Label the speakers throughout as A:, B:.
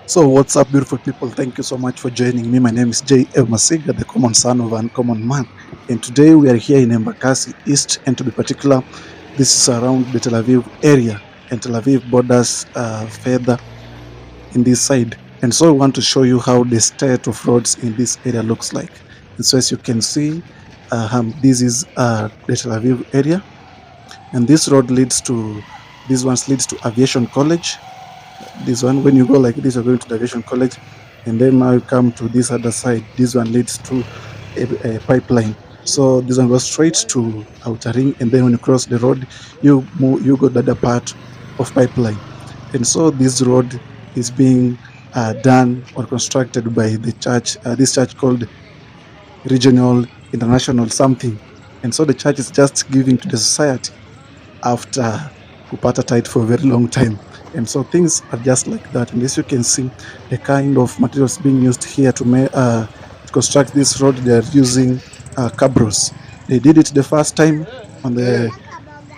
A: So, what's up, beautiful people? Thank you so much for joining me. My name is J.L. Masiga, the common son of an uncommon man. And today we are here in Embakasi East, and to be particular, this is around the Tel Aviv area, and Tel Aviv borders further in this side. And so, I want to show you how the state of roads in this area looks like. And so, as you can see, this is the Tel Aviv area, and this road leads to Aviation College. This one, when you go like this, you're going to the aviation college, and then now you come to this other side. This one leads to a pipeline. So this one goes straight to Outer Ring, and then when you cross the road, you go to the other part of pipeline. And so this road is being done or constructed by the church, this church called Regional International something. And so the church is just giving to the society after kupata tight for a very long time. And so things are just like that. And as you can see, the kind of materials being used here to construct this road, they are using cabros. They did it the first time on the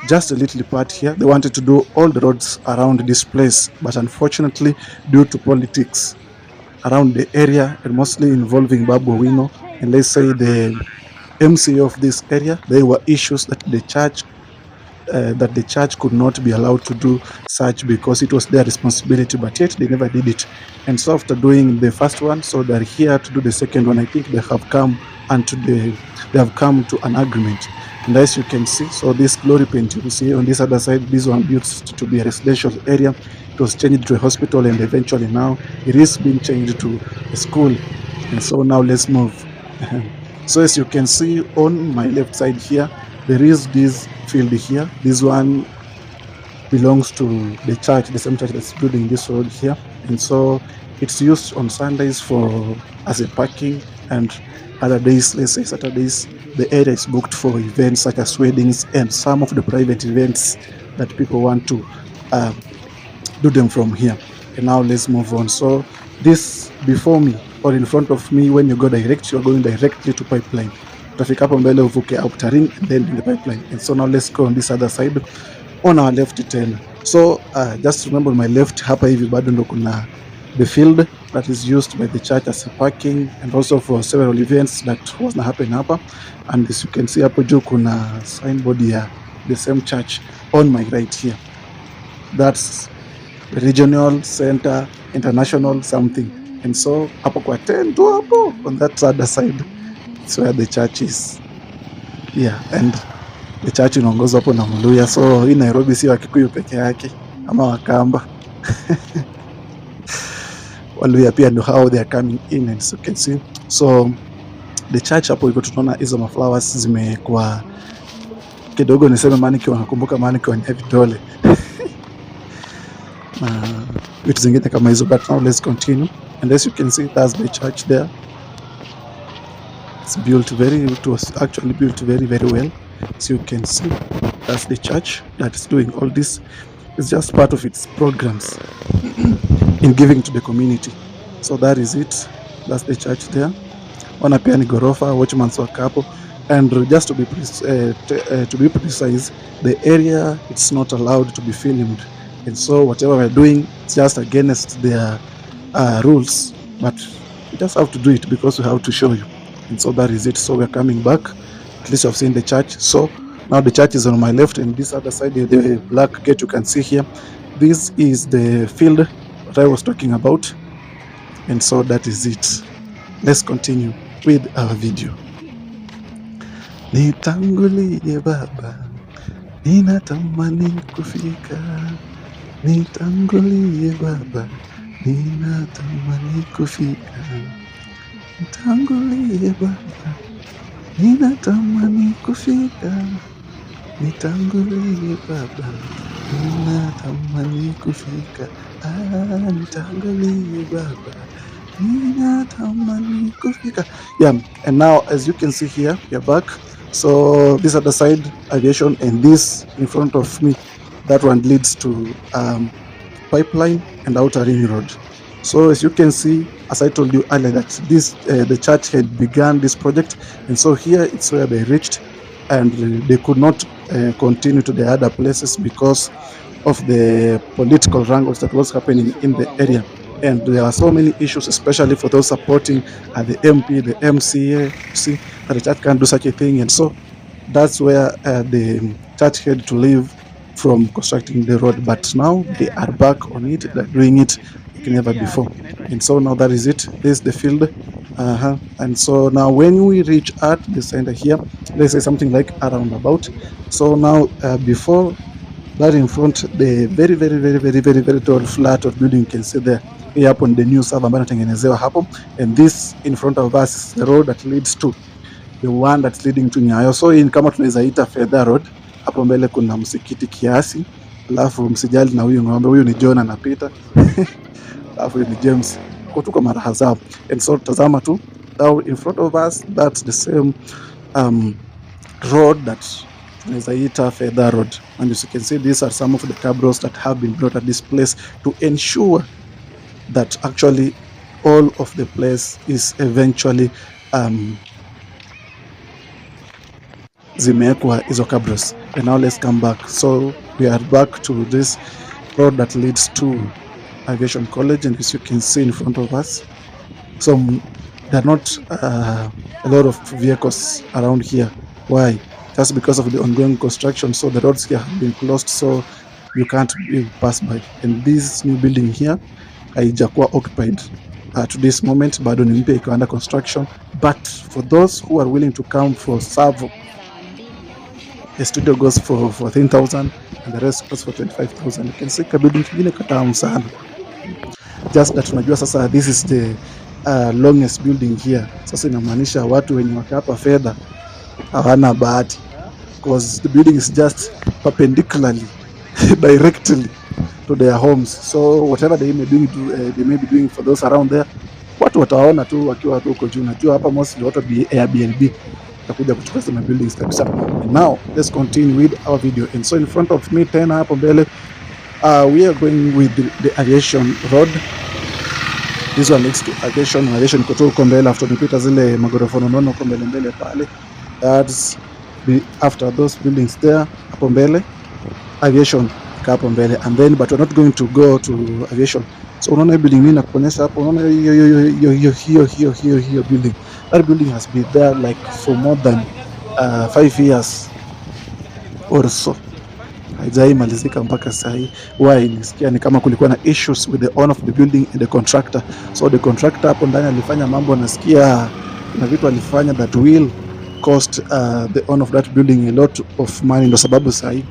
A: just a little part here. They wanted to do all the roads around this place, but unfortunately, due to politics around the area and mostly involving Babu Wino, and let's say the MC of this area, there were issues that the church could not be allowed to do such because it was their responsibility, but yet they never did it. And so after doing the first one, so they're here to do the second one. I think they have come to an agreement. And as you can see, so this glory paint you see on this other side, this one used to be a residential area. It was changed to a hospital, and eventually now it is being changed to a school. And so now let's move. So as you can see on my left side here, there is this field here. This one belongs to the church, the same church that's building this road here. And so it's used on Sundays as a parking, and other days, let's say Saturdays, the area is booked for events such as weddings and some of the private events that people want to do them from here. And now let's move on. So this before me or in front of me, when you go direct, you're going directly to pipeline. Utafika hapo mbele uvuke Outer Ring and then in the pipeline. And so now let's go on this other side on our left tena. So just remember, on my left hapa hivi bado ndo kuna the field that is used by the church as a parking and also for several events that was na happen hapa. And as you can see hapo juu kuna signboard ya the same church on my right here. That's the Regional Center International something. And so hapo kwa 10 tu hapo on that other side, it's where the church is. Yeah, and the church inaongozwa hapo na Mluya. So hii Nairobi si Wakikuyu peke yake ama Wakamba. Waluya pia ndio how they are coming in, and so you can see. So the church hapo iko tunaona hizo maflowers zimekuwa kidogo, niseme maniki wanakumbuka maniki wenye vidole na vitu zingine kama hizo. But now let's continue, and as you can see, that's the church there. It was actually built very, very well. So you can see that's the church that is doing all this. It's just part of its programs in giving to the community. So that is it. That's the church there. Ona pia ni gorofa, watchman's work hapo. And just to be precise, the area, it's not allowed to be filmed. And so whatever we're doing, it's just against their rules. But we just have to do it because we have to show you. And so that is it. So we're coming back. At least I've seen the church. So now the church is on my left, and this other side, the black gate you can see here, this is the field that I was talking about. And so that is it. Let's continue with our video. Nitangulie Baba, ninatamani kufika. Nitangulie Baba, ninatamani kufika. Nitangulie Baba, ninatamani kufika. Nitangulie Baba, ninatamani kufika. Nitangulie Baba, ninatamani kufika. Yeah, and now as you can see here, we are back. So this other side, aviation, and this in front of me, that one leads to pipeline and Outer Ring Road. So as you can see, as I told you earlier, that the church had begun this project, and so here it's where they reached, and they could not continue to the other places because of the political wrangles that was happening in the area. and there are so many issues, especially for those supporting the MP, the MCA. See that the church can't do such a thing, and so that's where the church had to leave from constructing the road. But now they are back on it, they're doing it like never before. And so now that is it. This is the field. And so now when we reach at the center here, let's say something like a roundabout. So now before that, in front, the very tall flat of building you can see there, hii hapo ni the new server ambayo inatengenezewa hapo, and this in front of us is the road that leads to the one that's leading to Nyayo. So hii kama tunaweza ita Fedha Road. Hapo mbele kuna msikiti kiasi, alafu msijali na huyu ng'ombe, huyu ni John anapita alafu huyu ni James, kwa tuko maraha zao. And so tazama tu now in front of us, that's the same road that tunaweza ita Fedha Road. And as you can see, these are some of the cabros that have been brought at this place to ensure that actually all of the place is eventually zimewekwa hizo cabros. And now let's come back. So we are back to this road that leads to Aviation College, and as you can see in front of us, so there are not a lot of vehicles around here. Why? Just because of the ongoing construction. So the roads here have been closed, so you can't pass by. And this new building here haijakuwa occupied to this moment, bado ni mpya, iko under construction. But for those who are willing to come for serve, the studio goes for 14,000 and the rest goes for 25,000. You can see building kingine katamu sana. Just that unajua sasa this is the longest building here. Sasa inamaanisha watu wenye wako hapa Fedha hawana bahati, because the building is just perpendicularly directly to their homes. So whatever they may be doing for those around there, watu wataona tu wakiwa huko juu. Najua hapa mostly watu Airbnb takuja kuchukua some buildings kabisa. And now let's continue with our video. And so in front of me tena hapo mbele, we are going with the Aviation Road. This one next to Aviation iko tu huko mbele, after nipita zile magorofa nono huko mbele pale. That's after those buildings there hapo mbele, Aviation hapo mbele, and then but we're not going to go to Aviation. So unaona building nini nakuonyesha hapo, unaona hiyo building. That building has been there like for more than 5 years or so. Haijaimalizika mpaka sasa hii. Why? Nisikia ni kama kulikuwa na issues with the owner of the building and the contractor. So the contractor hapo ndani alifanya mambo, nasikia na vitu alifanya that will cost the owner of that building a lot of money, ndio sababu sasa hii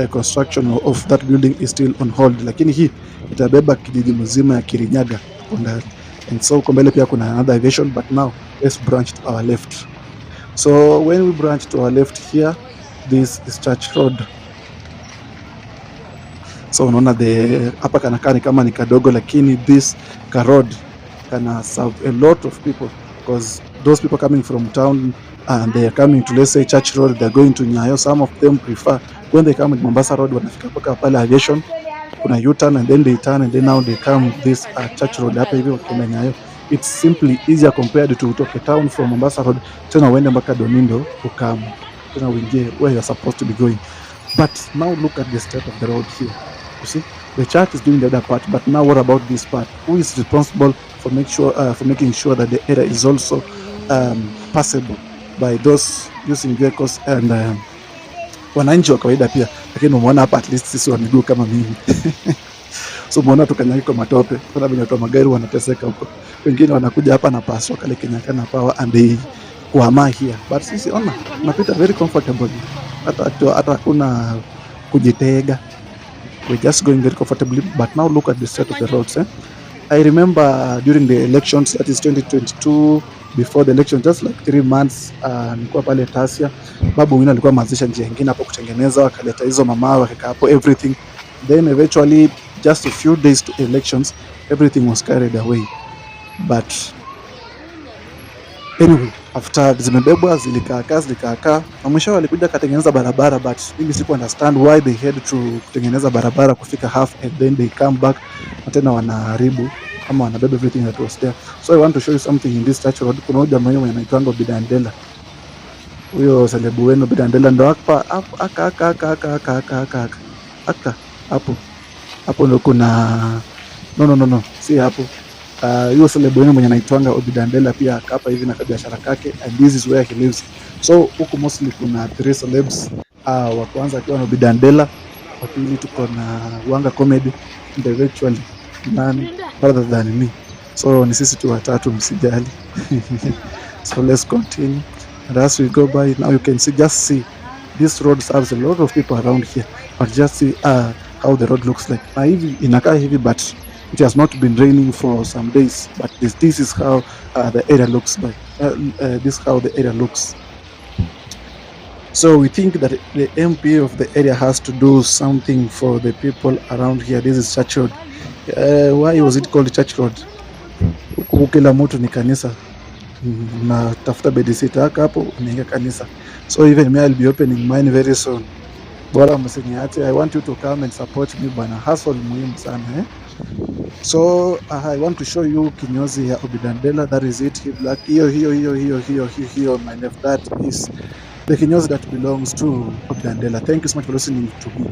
A: construction of that building is still on hold, lakini hii itabeba kijiji mzima ya Kirinyaga ndani. And so huko mbele pia kuna another aviation, but now let's branch to our left. So when we branch to our left here, this is Church Road. So unaona hapa kanakaa kama ni kadogo, lakini this road can serve a lot of people, because those people coming from town and they are coming to, let's say, Church Road, they're going to Nyayo. Some of them prefer when they come with Mombasa Road, wanafika paka pale Aviation, kuna U-turn and then they turn and then now they come this Church Road hapa hivi wakienda Nyayo. It's simply easier compared to utoke town from Mombasa Road tena uende mpaka Donindo ukam tena uingie where you're supposed to be going. But now look at the state of the road here. You see, the church is doing the other part, but now what about this part? Who is responsible for making sure that the area is also passable by those using vehicles and wananchi wa kawaida pia? Lakini umeona hapa at least sisi wa miguu kama mimi so umeona tukanyanyiko matope, kuna vile watu wa magari wanateseka huko, wengine wanakuja hapa na paso kale Kenyakana power and they kuhama here, but sisi ona tunapita very comfortable, hata kuna kujitega, we're just going very comfortably. But now look at the state of the roads. I remember during the elections, that is 2022, before the election, just like 3 months, nilikuwa pale Tasia, babu wina alikuwa maanzisha njia nyingine hapo kutengeneza, wakaleta hizo mama wakaka hapo everything. Then eventually just a few days to elections, everything was carried away. But anyway, after zimebebwa zilikaa na mwisho walikuja katengeneza barabara, but mimi siku understand why they had to kutengeneza barabara kufika half and then they come back na tena wanaharibu ama wanabeba everything that was there. So I want to show you something in this Church Road. Kuna jamaa mmoja anaitwa Bidandela, huyo selebu wenu Bidandela ndo hapa hapo ndio kuna No, si hapo. Hiyo celeb wenu mwenye anaitwanga Obidandela pia hapa hivi na kabiashara kake, and this is where he lives. So huku mostly kuna 3 celebs. Wa kwanza akiwa na Obidandela, wa pili tuko na Wanga Comedy, and eventually none other than me. So ni sisi tu watatu, msijali. So let's continue, and as we go by now you can see, just see this road serves a lot of people around here, but just see how the road looks like. Na hivi inakaa hivi, but it has not been raining for some days, but this is how the area looks by. This is how the area looks. So we think that the MP of the area has to do something for the people around here. This is Church Road. Why was it called Church Road? Huku kila mtu ni kanisa. Na tafuta bedsitter hapo unaingia kanisa. So even me, I'll be opening mine very soon. Bora msiniache. I want you to come and support me bana. Hustle muhimu sana So I want to show you kinyozi ya Obidandela. That is it. Black. Here on my left. That is the kinyozi that belongs to Obidandela. Thank you so much for listening to me.